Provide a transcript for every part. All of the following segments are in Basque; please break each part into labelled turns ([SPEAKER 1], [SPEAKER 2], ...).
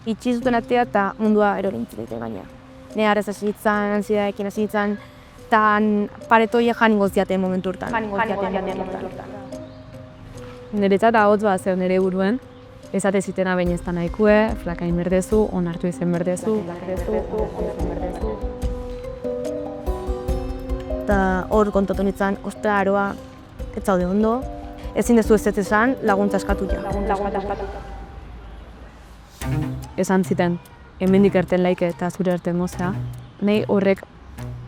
[SPEAKER 1] itxi zuten atea eta mundua erolintzen dute gaina. Ne arrez hasi nintzen, antsiedadekin hasi nintzen, eta paretoiek jan ingoz diaten momentu hortan.
[SPEAKER 2] Niretzat ahotz bat zer nire buruen, esate zitena behin ez da nahikue, flakain berdezu, onartu izen berdezu.
[SPEAKER 1] Eta hor kontatu nintzen, ostra aroa, ez zaude ondo, ezin dezu ez esan, laguntza eskatu ja.
[SPEAKER 2] Esan ziten, hemendik erten laike eta zure erten gozea, nahi horrek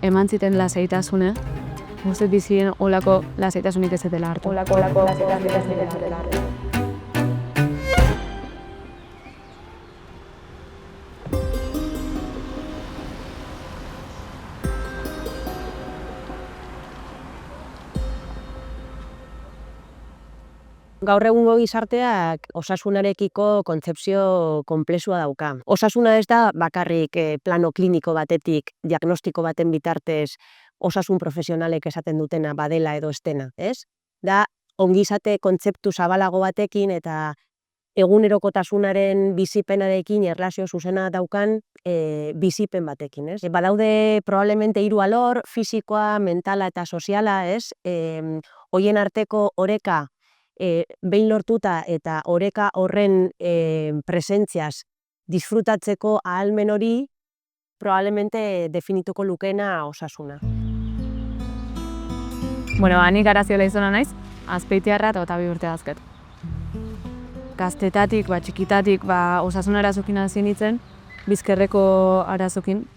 [SPEAKER 2] eman ziten lasaitasune, guztet bizien olako lasaitasunik ez dela hartu.
[SPEAKER 3] Gaur egungo gizarteak osasunarekiko kontzepzio konplexua dauka. Osasuna ez da bakarrik plano kliniko batetik, diagnostiko baten bitartez osasun profesionalek esaten dutena badela edo ez dena, ez? Da ongizate kontzeptu zabalago batekin eta egunerokotasunaren bizipenarekin erlazio zuzena daukan bizipen batekin, ez? Badaude probablemente 3 alor, fisikoa, mentala eta soziala, ez? Horien arteko oreka behin lortuta eta oreka horren presentziaz disfrutatzeko ahalmen hori probablemente definituko lukena osasuna.
[SPEAKER 2] Bueno, nik Araziola izona naiz, Azpeitiarra eta 22 urte dazket. Gaztetatik, txikitatik, osasun arazokin hasi nintzen, bizkerreko arazokin,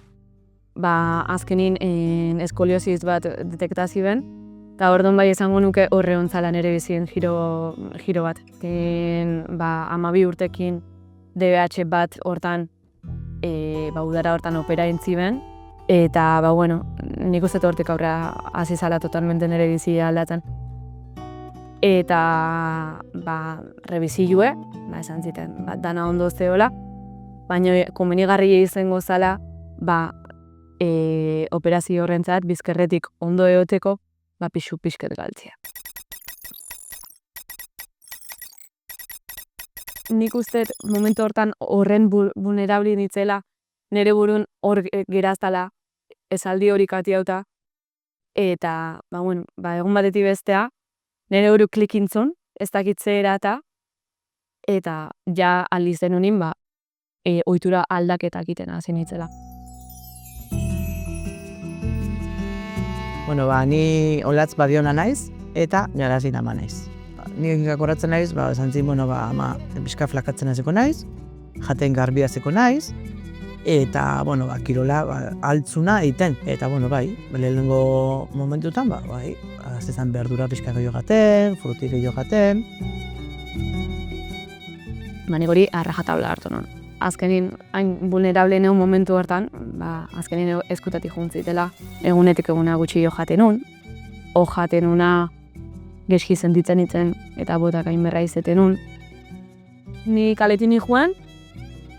[SPEAKER 2] azkenin eskoliosis bat detektazi ben, eta orduan bai esango nuke horre ontzala nire bizien giro bat. 12 urtekin DBH bat hortan, udara hortan opera entziben, eta nik uste hortik aurrea hasi zala totalmente nire bizia aldatzen. Eta rebizilue, esan ziten, dana ondo zeola, baina komenigarria izango zala operazio horrentzat bizkerretik ondo eoteko pixket galtzea. Nik uste momentu hortan horren vulnerabli nitzela, nire burun hor geraztala esaldi hori katiauta, eta egun batetik bestea, nire buru klikintzun, ez dakitzeera eta ja aldizen honin ohitura aldaketak egiten hasi nitzela.
[SPEAKER 4] Ni Olatz Badiona naiz eta Garazi ama naiz. Ni gakoratzen naiz, esan zin, ama pixka flakatzen hasiko naiz, jaten garbi hasiko naiz, eta, kirola altzuna egiten. Eta, lehenengo momentutan, zezan berdura pixka gehiago jaten, fruti gehiago jaten.
[SPEAKER 2] Nik hori arrajatabla hartu non. Azkenin, hain vulnerable neun momentu hartan, azkenin eskutatik juntzitela, egunetik eguna gutxi jo jaten nun, jaten nuna geski sentitzen itzen eta botak hain berra izeten nun. Ni kaletin joan,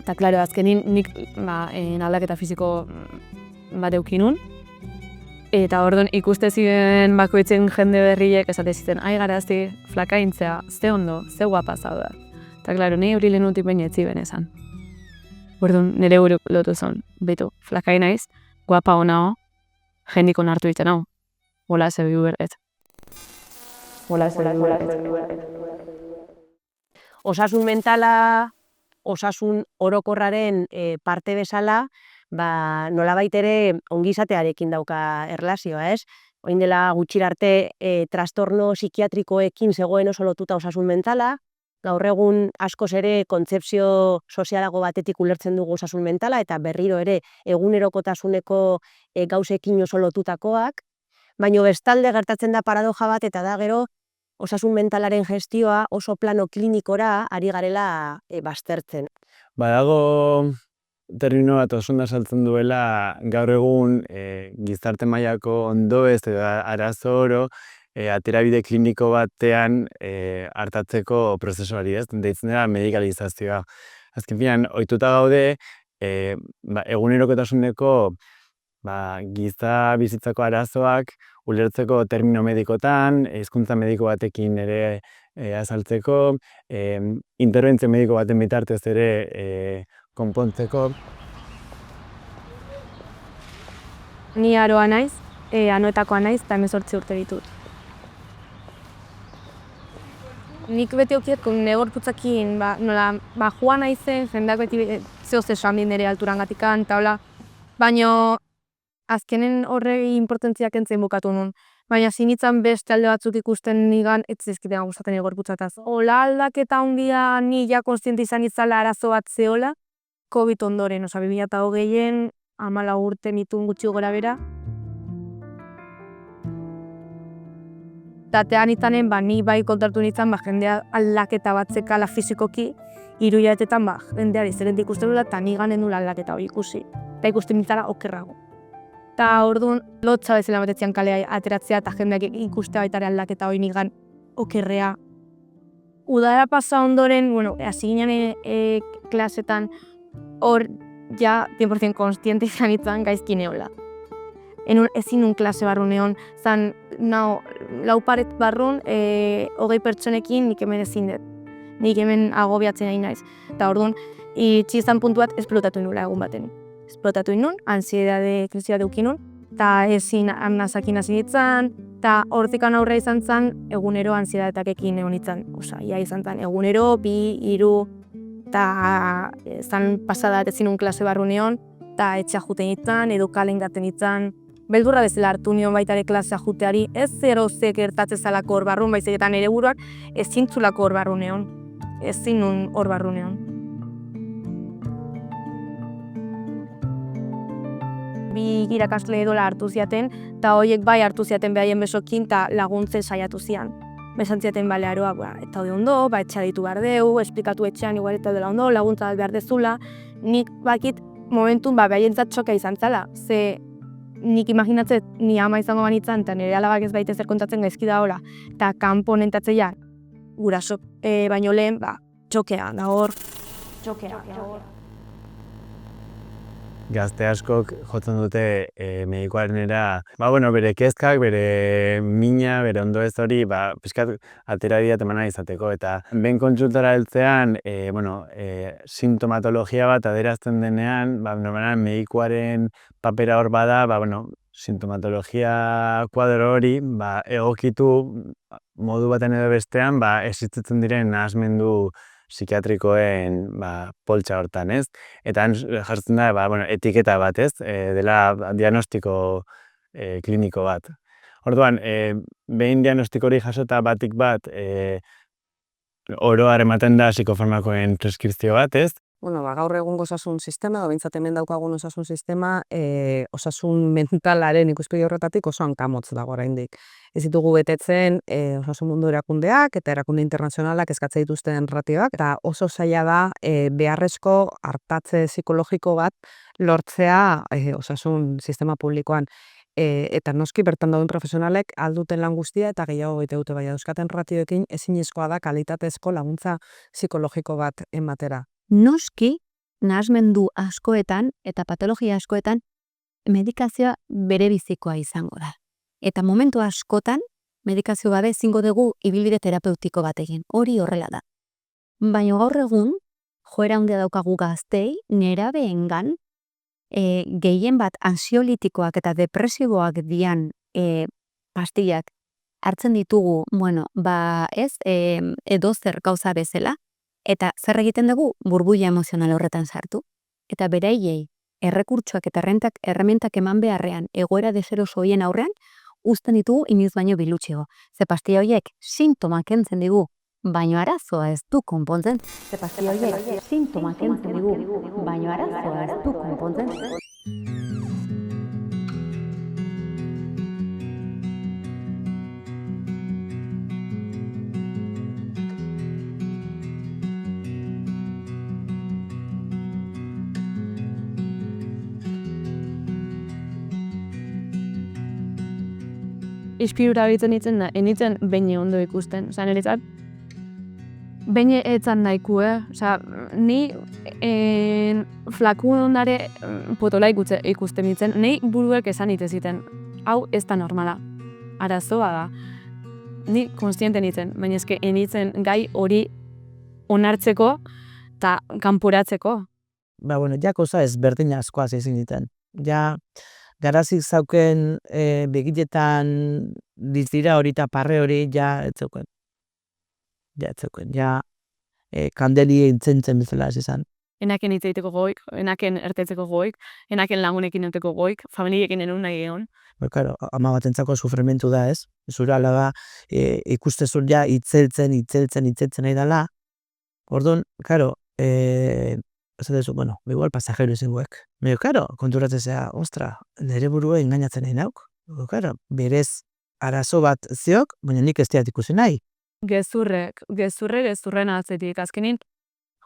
[SPEAKER 2] eta klaro, azkenin nik aldaketa fiziko bat eukinun, eta orduan ikuste ziren bakoitzen jende berriek esate ziten, ai Garazi, flakaintzea, ze ondo, ze guapa zauda. Eta klaro, ni hori lehenutik baina etziben esan. Orduan, nire buruk lotu zon, beto, flakai naiz, guapa honao, jendik onartu iten hau. Hola ze bihu berret.
[SPEAKER 3] Osasun mentala, osasun orokorraren parte bezala, nolabait ere ongizatearekin dauka erlazioa, ez? Orain dela gutxira arte trastorno psikiatrikoekin zegoen oso lotuta osasun mentala, gaur egun askoz ere kontzepzio sozialago batetik ulertzen dugu osasun mentala eta berriro ere egunerokotasuneko gauzekin oso lotutakoak, baina bestalde gertatzen da paradoja bat eta da gero osasun mentalaren gestioa oso plano klinikora ari garela baztertzen.
[SPEAKER 5] Badago termino bat oso saltzen duela gaur egun gizarte mailako ondoez edo arazo oro aterabide kliniko batean hartatzeko prozesuari, ez? Deitzen dela medikalizazioa. Azken finean, ohituta gaude egunerokotasuneko giza bizitzako arazoak ulertzeko termino medikotan, hizkuntza mediko batekin ere azaltzeko, interbentzio mediko baten bitartez ere konpontzeko.
[SPEAKER 1] Ni aroa naiz, anoetakoa naiz, eta 18 urte ditut. Nik beti okiet, nire gorputzakin, nola, joan naizen, jendeak beti zehoz esan din nire alturangatikan, eta hola, baina azkenen horregi importantziak entzen bukatu nun. Baina sinitzan beste alde batzuk ikusten nigan, ez zizkitean gustatzen nire gorputzataz. Ola aldaketa handia ni ja konstiente izan itzala arazo bat zehola, COVID ondoren, 2020en, 14 urte nituen gutxi gora bera. Tatean itanen, ni bai kontratu nintzen, jendea aldaketa bat zekala fizikoki, 3 hilabetetan jendea diferente ikusten dula, eta niganen nula aldaketa hori ikusi. Eta ikusten nintzara okerrago. Eta orduan, lotza bezala batetzean kalea ateratzea, eta jendeak ikustea baitare aldaketa hori nigan okerrea. Udara pasa ondoren, hasi ginen klasetan, hor ja 100% konstiente izan itzan gaizki neola. Ezin nun klase barrun egon, zan, lau paret barrun, 20 pertsonekin nik hemen ezin dut. Nik hemen agobiatzen nahi naiz. Eta orduan, itxizan puntu bat esplotatu nula egun baten. Esplotatu nun, ansiedade krisia deukinun, eta ezin amnazakin hasi ditzan, eta hortikan aurre izan zen, egunero ansiedadetakekin egon itzan. Ia izan zen, egunero, 2, 3, eta zan pasadat ezin nun klase barrun egon, eta etxea juten itzan, edo kalen gaten itzan. Beldurra bezala hartu nion baitare klasea juteari, ez zero ze gertatzezalako hor barrun, baizik eta nire buruak ezin zulako hor barrun egon. Ezin nun hor barrun egon. Bi irakasle edola hartu ziaten, eta horiek bai hartu ziaten behaien besokin, eta laguntzen saiatu zian. Besan ziaten bale aroa, eta hori ondo, etxea ditu behar deu, esplikatu etxean igual eta dela ondo, laguntza behar dezula. Nik bakit momentun behaientzat txoka izan zala, ze nik imaginatzet ni ama izango banitzan, eta nire alabak ez baita zer kontatzen gaizki da hola, eta kanpo nentatzeia, gurasok baino lehen, txokea da hor, txokea.
[SPEAKER 5] Gazte askok jotzen dute medikoarenera, bere kezkak, bere mina, bere ondo ez hori, pixkat atera diat emana izateko. Eta ben kontsultara heltzean, sintomatologia bat adierazten denean, normalan medikoaren papera hor bada, sintomatologia kuadro hori, egokitu modu baten edo bestean, existitzen diren nahasmendu psikiatrikoen poltsa hortan, ez? Eta jartzen da, etiketa bat, ez? Dela diagnostiko kliniko bat. Orduan, behin diagnostiko hori jasota batik bat, oro ematen da psikofarmakoen preskripzio bat, ez?
[SPEAKER 6] Gaur egungo osasun sistema, behintzat hemen daukagun osasun sistema, osasun mentalaren ikuspegi horretatik oso hankamotz dago oraindik. Ez ditugu betetzen osasun mundu erakundeak eta erakunde internazionalak eskatzen dituzten ratioak, eta oso zaila da beharrezko artatze psikologiko bat lortzea osasun sistema publikoan. Eta noski bertan dauden profesionalek alduten lan guztia eta gehiago egite dute, baina euskaten ratioekin ezinezkoa da kalitatezko laguntza psikologiko bat ematera.
[SPEAKER 7] Noski, nahasmendu askoetan eta patologia askoetan medikazioa bere bizikoa izango da. Eta momentu askotan, medikazio gabe ezingo dugu ibilbide terapeutiko bat egin. Hori horrela da. Baina gaur egun, joera handia daukagu gaztei, nerabeengan, gehien bat ansiolitikoak eta depresiboak dian pastillak hartzen ditugu, edozer gauza bezala, eta zer egiten dugu burbuila emozional horretan sartu. Eta beraiei errekurtsoak eta errementak eman beharrean egoera deseroso hoien aurrean, uzten ditugu inoiz baino bilutxigo. Ze pastilla horiek sintomak kentzen digu, baino arazoa ez du konpontzen. Ze pastilla horiek sintomak kentzen digu, baino arazoa ez du konpontzen.
[SPEAKER 2] Ispirura bitzen ditzen da, enitzen behin ondo ikusten. Osa, niretzat, behin etzan nahiko, Osa, ni flaku ondare potola ikusten ditzen, nahi buruek esan iteziten. Hau ez da normala. Arazoa da. Ni konstiente nintzen, baina eske enitzen gai hori onartzeko eta kanporatzeko.
[SPEAKER 4] ja gauza ezberdin asko hasi zineten. Ja, garazik zauken begiletan dizira hori eta parre hori, ja, ez zeuken. Ja, kandeli entzentzen bezala hasi zen.
[SPEAKER 2] Enaken hitz egiteko goik, enaken ertetzeko goik, enaken lagunekin egoteko goik, familiekin enun nahi egon.
[SPEAKER 4] Claro, ama batentzako sufrimentu da, ez? Zure alaba ikustezun ja itzeltzen nahi dela. Orduan, claro, esatezu, bueno, igual pasajero izinguek. Claro, konturatzea, ostra, nire burua engainatzen nahi nauk. Claro, berez arazo bat ziok, baina nik ez diat ikusi nahi.
[SPEAKER 2] Gezurren atzetik. Azkenin,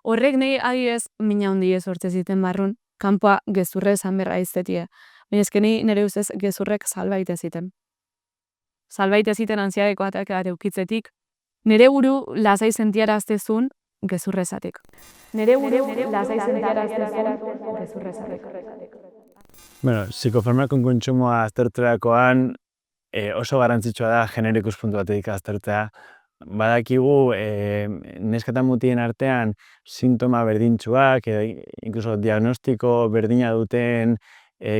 [SPEAKER 2] horrek nahi adiez mina hundi ez hortze ziten barrun, kanpoa gezurre esan berra iztetie. Baina ezkeni nire ustez gezurrek salbaite ziten. Salbaite ziten ansiadeko atakeare ukitzetik, nire buru lasai sentiaraztezun gezurrezatik. Nire buru lasai sentiaraztezun gezurrezatik.
[SPEAKER 5] Bueno, psikofarmakon kontsumoa aztertzerakoan oso garrantzitsua da genero ikuspuntu batetik aztertzea. Badakigu neska eta mutien artean sintoma berdintsuak, incluso diagnostiko berdina duten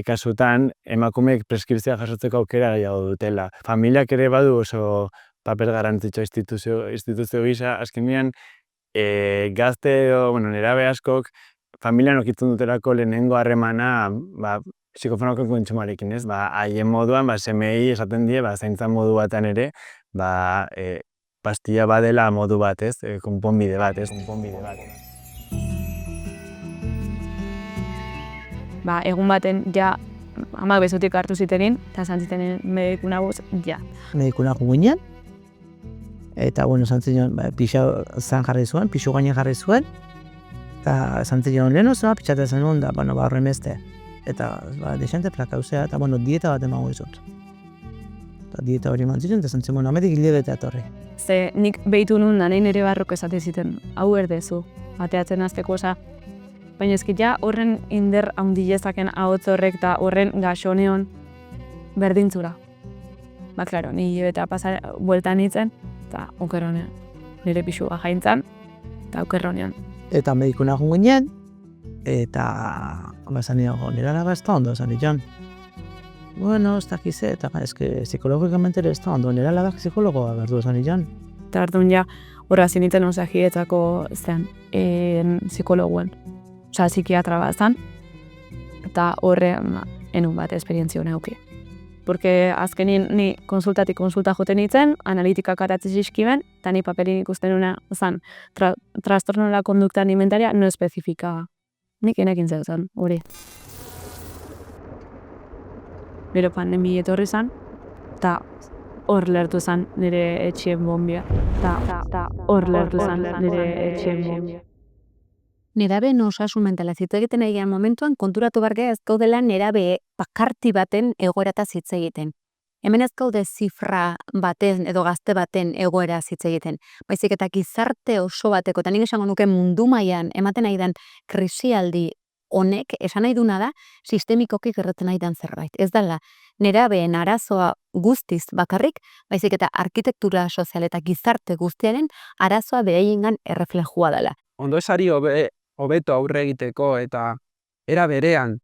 [SPEAKER 5] kasutan, emakumeek preskripzioa jasotzeko aukera gehiago dutela. Familiak ere badu oso paper garrantzitsua instituzio gisa, azkenean gazte edo nerabe askok familian okitzen dutelako lehenengo harremana psikofarmakon kontsumoarekin, ez? Haien moduan, semei esaten die, zaintzan modu batean ere, pastilla badela modu bat, ez? Konponbide bat, ez?
[SPEAKER 2] Egun baten, ja, amak bezotik hartu zitenin, eta zantzitenen medikuna boz, ja.
[SPEAKER 4] Medikuna guginen, eta, zantzinen, pixu gainen jarri zuen, eta zantzinen leheno zua, pixatzen zenuen, da, horren beste. Eta, desente plakauzea, eta, dieta bat emago izut. Eta dieta hori mantziten, eta zantzinen, ametik hilebete atorri.
[SPEAKER 2] Ze nik behitu nun da nahi nire barrok esate ziten, hau erdezu, ateatzen azteko osa. Baina ezkit ja horren inder haundilezaken ahotz horrek eta horren gaxoneon berdintzura. Klaro, nire beta bueltan nintzen, eta okerronean. Nire pixua jaintzan, eta okerronean.
[SPEAKER 4] Eta medikuna guginen, eta zan niago, nire alaba ez da ondo, zan nion. Bueno, ez dakize, eta psikologikamente ere ez da ondo, nire alabak psikologoa berdu, zan nion.
[SPEAKER 2] Eta hartun ja, horra zinitzen osakietako zen, psikologuen. Osa, psikiatra bat zen, eta horre, enun bat esperientzio neuki. Porque azkenin ni konsulta joten nintzen, analitikak atatzi zizkiben, eta ni paperin ikusten nuna zen, trastorno la conducta alimentaria no espezifika. Nik enekin zeu zen, hori. Bero pandemia etorri zen, eta hor lertu zen nire etxien bombia. Eta hor lertu zen nire etxien bombia.
[SPEAKER 7] Nerabeen osasun mentala hitz egiten egian momentuan konturatu bargea ez gaudela nerabe bakarti baten egoerataz hitz egiten. Hemen ez gaude zifra baten edo gazte baten egoera hitz egiten. Baizik eta gizarte oso bateko, eta nik esango nuke mundu mailan ematen nahi den krisialdi honek esan nahi duna da sistemikoki gertatzen nahi den zerbait. Ez dela nerabeen arazoa guztiz bakarrik, baizik eta arkitektura sozial eta gizarte guztiaren arazoa beraiengan erreflejua dela.
[SPEAKER 8] Ondo esari hobeto aurre egiteko eta era berean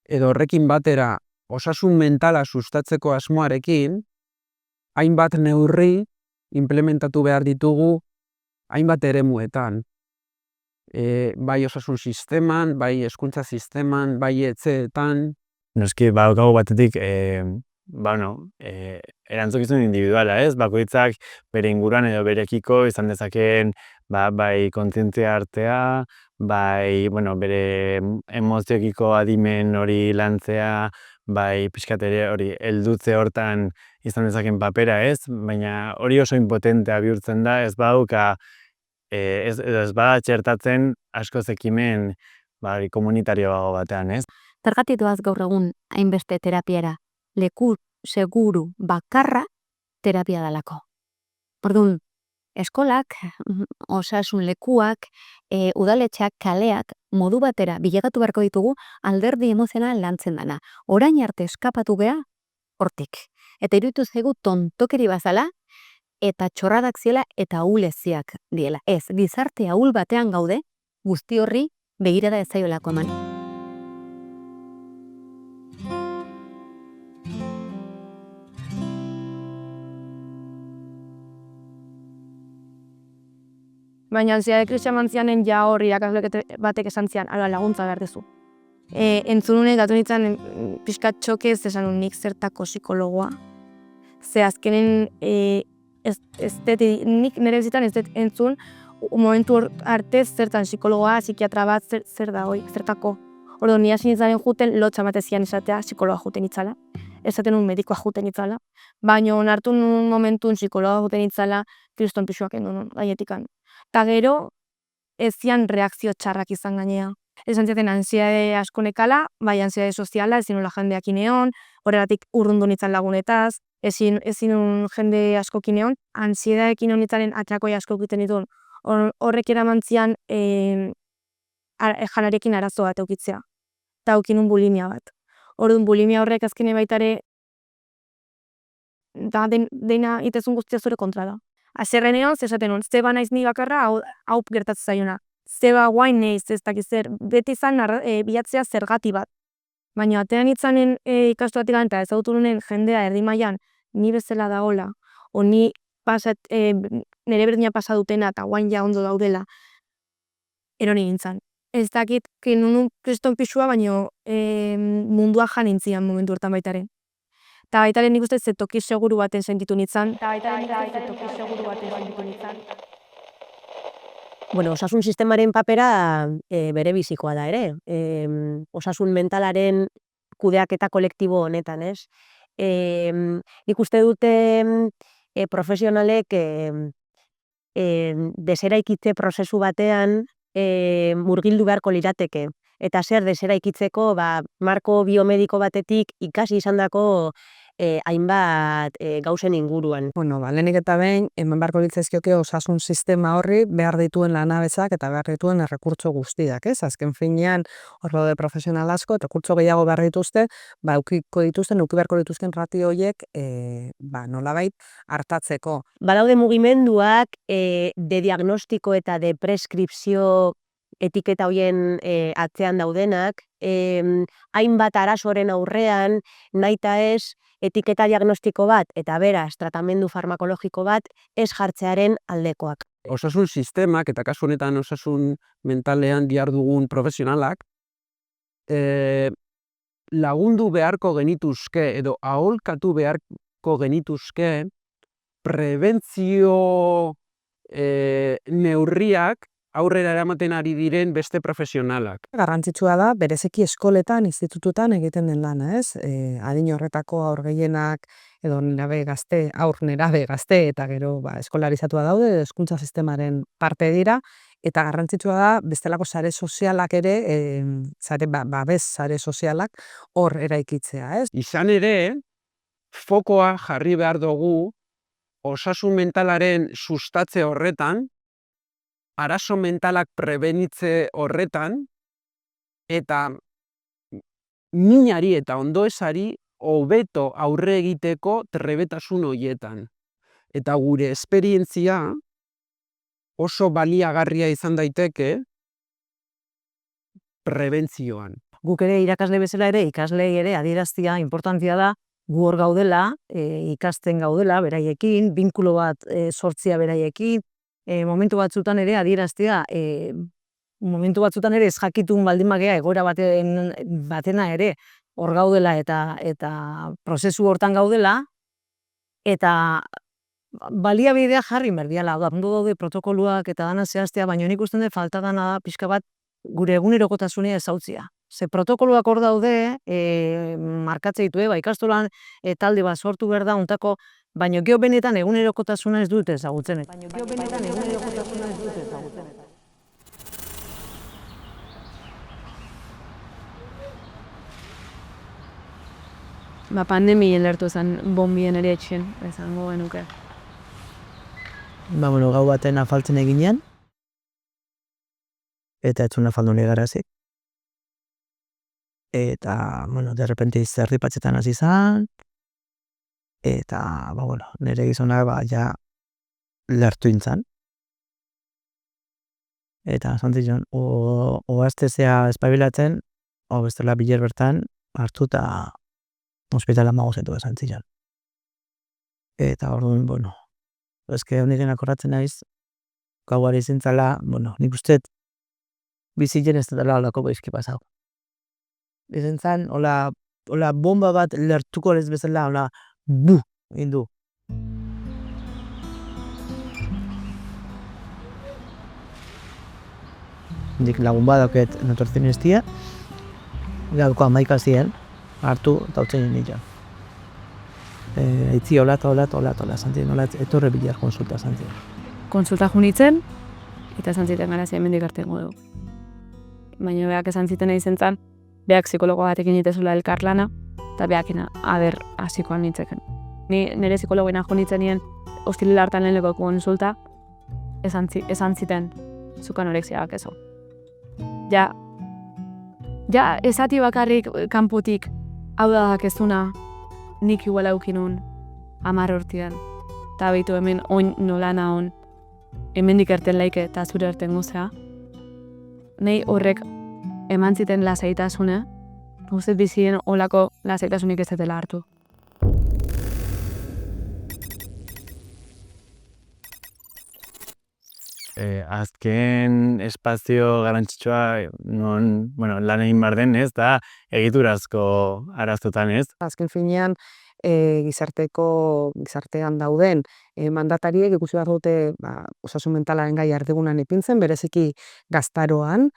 [SPEAKER 8] edo horrekin batera osasun mentala sustatzeko asmoarekin, hainbat neurri implementatu behar ditugu hainbat eremuetan. Bai osasun sisteman, bai hezkuntza sisteman, bai etxeetan.
[SPEAKER 5] Noski, gau batetik, erantzukizun individuala, ez? Bakoitzak bere inguruan edo berekiko izan dezakeen bai kontzientzia artea, bai bere emozioekiko adimen hori lantzea, bai pixkat ere hori heldutze hortan izan dezaken papera, ez? Baina hori oso impotentea bihurtzen da, ez baduka, ez bada txertatzen askoz ekimen komunitarioago batean, ez?
[SPEAKER 7] Zergatik doaz gaur egun hainbeste terapiara, leku seguru bakarra terapia dalako. Orduan, eskolak, osasun lekuak, udaletxeak, kaleak, modu batera bilegatu beharko ditugu alderdi emozional lantzen dana. Orain arte eskapatu gea, hortik. Eta iruditu zaigu tontokeri bazala, eta txorradak ziela eta ahuleziak diela. Ez, gizarte ahul batean gaude, guzti horri begirada ez zaiolako eman.
[SPEAKER 1] Baina ansiedade krisia mantzianen ja hor irakaslek batek esan zian, ala laguntza behar dezu. Entzunune datu nintzen pixkat txokez esan nik zertako psikologoa. Ze azkenen nik nire bizitan ez dut entzun momentu arte zertan psikologoa, psikiatra bat zer da hoi, zertako. Ordo, ni hasi nintzaren juten lotxa matezian izatea psikologa juten itzala. Esaten un medikoa juten itzala. Baina onartu nun momentun psikologa juten itzala kriston pixuak endun gaietikan. Ta gero, ez zian reakzio txarrak izan gainea. Esan ziaten ansiedade asko nekala, bai ansiedade soziala, ezin nola jendeak ineon, horregatik urrundu nitzan lagunetaz, ezin jende asko kineon, ansiedade honitzaren atrakoi asko egiten ditun, horrek eramantzian janarekin arazo bat eukitzea. Eta eukinun bulimia bat. Orduan bulimia horrek azkene baitare da deina itezun guztia zure kontra da. Azerrenean, zesaten hon, zeba naiz ni bakarra, hau gertatzen zaiona. Zeba guain neiz, ez dakiz zer, beti izan bilatzea zergati bat. Baina atean itzanen ikastu batik eta ezagutu nunen jendea erdi mailan ni bezala dagoela, o ni nire berdina pasa dutena eta guain ja ondo daudela, eroni nintzen. Ez dakit, nunun kriston pixua, baina mundua jan nintzian momentu hortan baitaren. Eta baitaren nik uste toki seguru baten sentitu nintzen.
[SPEAKER 3] Bueno, osasun sistemaren papera bere bizikoa da ere. Osasun mentalaren kudeaketa kolektibo honetan, ez? Nik uste dute profesionalek deseraikitze prozesu batean murgildu beharko lirateke. Eta zer deseraikitzeko marko biomediko batetik ikasi izandako hainbat gauzen inguruan.
[SPEAKER 6] Bueno, lehenik eta behin, hemen beharko litzaizkioke osasun sistema horri behar dituen lanabezak eta behar dituen errekurtso guztiak, ez? Azken finean, hor daude profesional asko, errekurtso gehiago behar dituzte, eduki beharko dituzten ratio horiek, nolabait hartatzeko.
[SPEAKER 3] Badaude mugimenduak de diagnostiko eta de preskripzio etiketa hoien atzean daudenak, hainbat arazoren aurrean, naita ez, etiketa diagnostiko bat eta beraz tratamendu farmakologiko bat ez jartzearen aldekoak.
[SPEAKER 8] Osasun sistemak eta kasu honetan osasun mentalean dihardugun profesionalak lagundu beharko genituzke edo aholkatu beharko genituzke prebentzio neurriak aurrera eramaten ari diren beste profesionalak.
[SPEAKER 6] Garrantzitsua da, bereziki eskoletan, institututan egiten den lana, ez? Adin horretako aur gehienak edo aur nerabe gazte eta gero eskolarizatua daude, hezkuntza sistemaren parte dira, eta garrantzitsua da, bestelako sare sozialak ere, babes sare sozialak hor eraikitzea, ez?
[SPEAKER 8] Izan ere, fokoa jarri behar dugu osasun mentalaren sustatze horretan, arazo mentalak prebenitze horretan, eta minari eta ondoezari hobeto aurre egiteko trebetasun horietan. Eta gure esperientzia oso baliagarria izan daiteke prebentzioan.
[SPEAKER 9] Guk ere irakasle bezala ere, ikaslei ere adieraztia importantzia da, gu hor gaudela, ikasten gaudela beraiekin, binkulo bat sortzia beraiekin, momentu batzutan ere adieraztea, momentu batzutan ere ez jakitun baldin magea egoera batena ere hor gaudela eta prozesu hortan gaudela, eta baliabidea jarri merdiala, ondo daude protokoluak eta dana zehaztea, baina nik usten dut falta dana da pixka bat gure egunerokotasunea ezautzia. Ze protokoluak hor daude, markatze ditu, ikastolan talde bat sortu behar da, untako, baina gero benetan egunerokotasuna ez dute ezagutzen.
[SPEAKER 2] Pandemien lertu zen bombien ere etxen, ezango genuke.
[SPEAKER 4] Gau baten afaltzen eginean, eta etzun afaldu negarazik. Eta, de repente zerripatzetan hasi zan, eta, nire gizonak ja lertu intzan. Eta zantzion, oaztezea espabilatzen, o bestela biler bertan, hartu eta hospitala magozetu zantzion. Eta orduan, bueno, eske honik akordatzen naiz, gauari zintzala, bueno, nik uste bizitzen ez dela olako goizki pasau. Izen zan, hola bomba bat lertuko ez bezala, hola, bu, indu. Dik lagun badaket netortzen iztia, gauko 11 ziren, hartu eta utzen nintzen. Eitzi hola, zantzien, hola, etorre bilar konsulta zantzien.
[SPEAKER 2] Konsulta junitzen, eta zantziten gara zein mendik artengo dugu. Baina beak esan ziten egin zen, beak psikologo batekin itezula elkarlana, eta beakina aber hasikoan nintzeken. Ni nire psikologoena junitzen nien, hostilila hartan leheneko konsulta, esan ziten, zuk anorexia bakezo. Ja, esati bakarrik kanpotik, hau da dakezuna, nik igual aukinun, 10 urtean. Eta behitu hemen oin nola nahon, hemendik erten laike eta zure erten guzea. Nei horrek eman ziten lasaitasune, guztet bizien olako lasaitasunik ez dela hartu.
[SPEAKER 5] Azken espazio garrantzitsua non, bueno, lan egin behar den, ez, da egiturazko arazotan, ez?
[SPEAKER 6] Azken finean, gizartean dauden mandatariek ikusi behar dute osasun mentalaren gai erdigunan ipintzen, bereziki gaztaroan,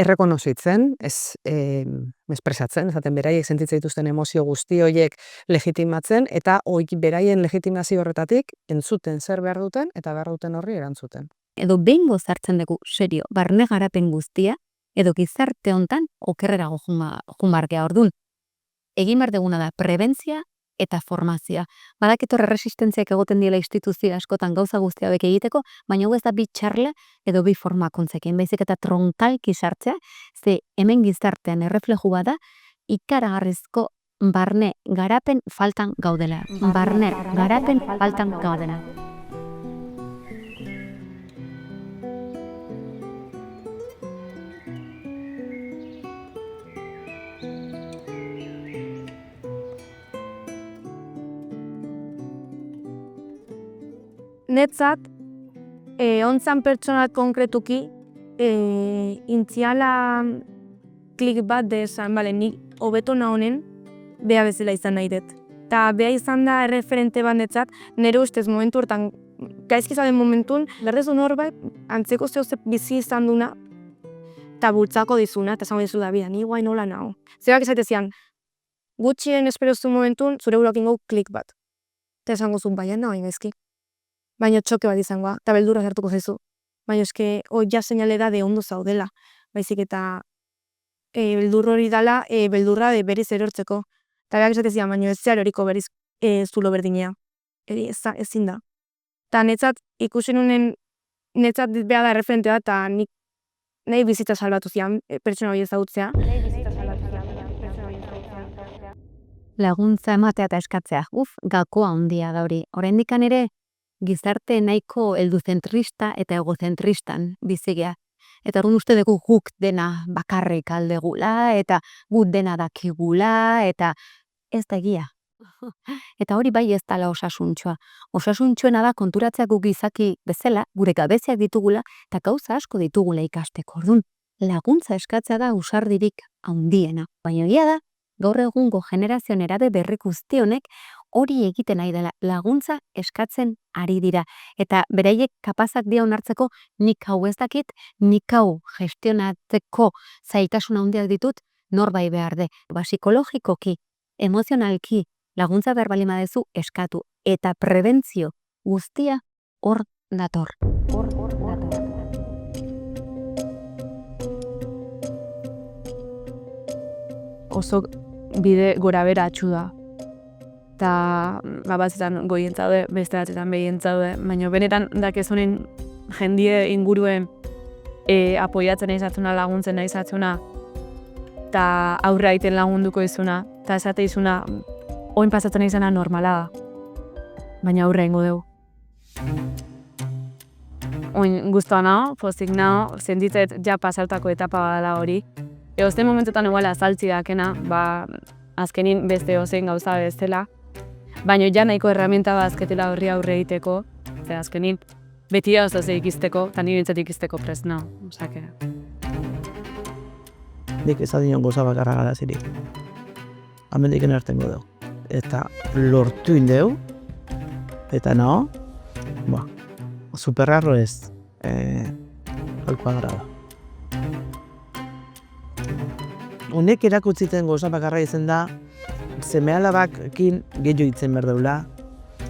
[SPEAKER 6] errekonozitzen, ez espresatzen, esaten beraiek sentitzen dituzten emozio guzti horiek legitimatzen, eta beraien legitimazio horretatik entzuten zer behar duten, eta behar duten horri erantzuten.
[SPEAKER 7] Edo behingo zartzen dugu serio, barne garapen guztia, edo gizarte hontan okerrerago jumargea ordun. Egin behar duguna da prebentzia eta formazioa. Badakitorre resistentziak egoten diela instituzio askotan gauza guztia hauek egiteko, baina hau ez da bi txarla edo bi formakuntzekin, baizik eta tronkalki sartzea, ze hemen gizartean errefleju bada, ikaragarrizko barne garapen faltan gaudela. Barne garapen faltan gaudela.
[SPEAKER 1] Netzat, ontzan pertsonat konkretuki, intziala klik bat desan, nik hobeto nahonen, beha bezala izan nahi dut. Ta beha izan da erreferente bat netzat, nire ustez momentu hortan, gaizki zauden momentun, berrezu norbait, antzeko zehose bizi izan duna, eta bultzako dizuna, eta esango dizu da, bida, ni guai nola naho. Zebak esaitezian, gutxien esperozu momentun, zure buruakin gau klik bat. Eta esango zuen, baina nahi gaizki. Baina txoke bat izangoa, eta beldurra hartuko zaizu. Baina eske, hoi ja seinale da de ondo zaudela. Baizik eta beldur hori dala, beldurra berriz erortzeko. Eta behak esatezian, baina ez zehar horiko berriz zulo berdinea. Ezin da. Eta netzat, ikusi nunen, netzat beha da erreferente da, eta nik nahi bizitza salbatu zian, pertsona hori ezagutzea.
[SPEAKER 7] Laguntza ematea eta eskatzea, gakoa handia da hori. Oraindikan ere, gizarte nahiko helduzentrista eta egozentristan bizigea. Eta orduan uste dugu guk dena bakarrik aldegula, eta guk dena dakigula, eta ez da egia. Eta hori bai ez dala osasuntxoa. Osasuntxoena da konturatzea guk gizaki bezala, gure gabeziak ditugula, eta gauza asko ditugula ikasteko. Orduan, laguntza eskatzea da usardirik handiena. Baina egia da, gaur egungo generazioan erabe berri guzti honek hori egiten nahi dela, laguntza eskatzen ari dira. Eta beraiek kapazak dira onartzeko nik hau ez dakit, nik hau gestionatzeko zailtasun handiak ditut, norbai behar de. Psikologikoki, emozionalki, laguntza behar bali baduzu eskatu. Eta prebentzio guztia hor dator.
[SPEAKER 2] Oso bide gora bera atxu da. Eta batzetan goien zaude, beste batzetan behien zaude, baina benetan dakezunen jendie inguruen apoiatzen izatzuna, laguntzen izatzuna, eta aurre aiten lagunduko izuna, eta esate izuna, oin pasatzen izana normala da, baina aurre ingo dugu. oin guztua nao, pozik nao, sentitzet ja pasartako etapa bada hori. Eozten momentutan igual azaltzi dakena, azkenin beste ozein gauza bezala, baina ja nahiko herramienta bazketela horri aurre egiteko, ze azkenin beti oso ze ikisteko, eta nire bintzat ikisteko prest nao, osake.
[SPEAKER 4] Nik ez adion goza bakarra garazirik. Amendik enertengo dugu. Eta lortu indeu, eta no, superrarro ez, al cuadrado. Honek erakutziten goza bakarra izen da, seme-alabakin gehiago itzen berdeula,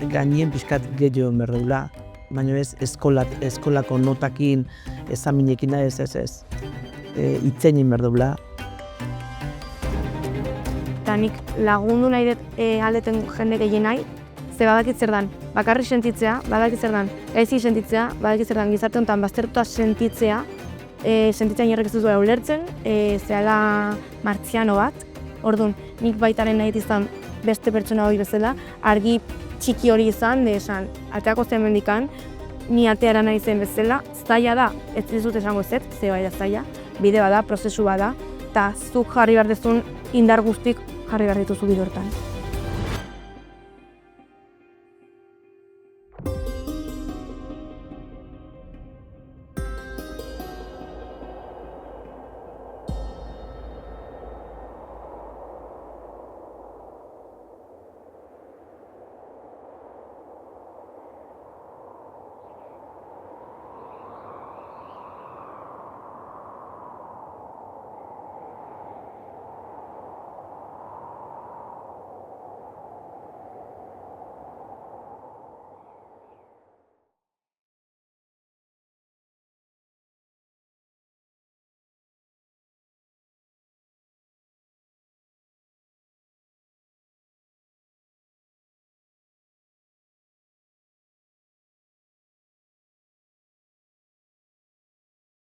[SPEAKER 4] gainien pixkat gehiago berdeula, baina ez eskolako notakin, ezaminekin da ez. Itzenin berdeula.
[SPEAKER 1] Eta nik lagundu nahi dut aldeten jende gehien nahi, ze badakit zer dan, bakarrik sentitzea, badakit zer dan, gaizki sentitzea, badakit zer dan, gizarte honetan baztertuta sentitzea, sentitzen jarrek ez duzuela ulertzen, zehala martziano bat. Orduan, nik baitaren nahi izan beste pertsona hori bezala, argi txiki hori izan, de esan, ateako zen mendikan, ni ateara nahi zen bezala, zaila da, ez dizut esango zet, ze bai da zaila, bide bada, prozesu bada, eta zuk jarri behar dezun indar guztik jarri behar dituzu bide hortan.